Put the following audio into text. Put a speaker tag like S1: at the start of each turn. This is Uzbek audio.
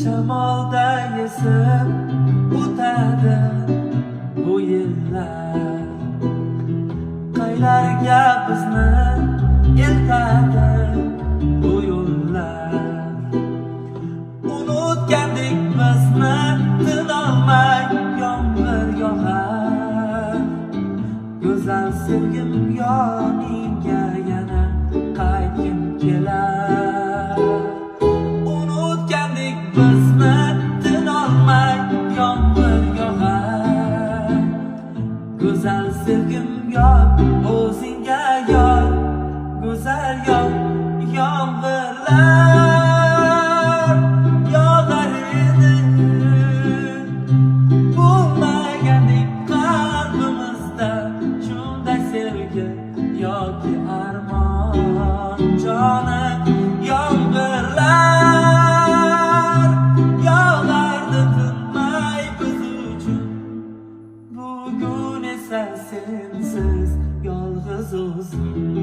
S1: Shamolda esib o'tadi bu yillar, qaylarga bizni eltadi bu yo'llar. Unutgandik bizni tinolmay yomg'ir yog'ar. Go'zal sevgim yoningga yana qaytgim kelar. Unutgandik bizni tinolmay yomg'ir yog'ar. Go'zal sevgim yor, o'zingga yor, go'zal yor. Yomg'irlar yog'ar edi, bo'lmagandik qalbimizda shunday sevgi yoki armon. Jonim, yomg'irlar yog'ardi tinmay biz uchun. Bugun esa sensiz yolg'iz o'zim.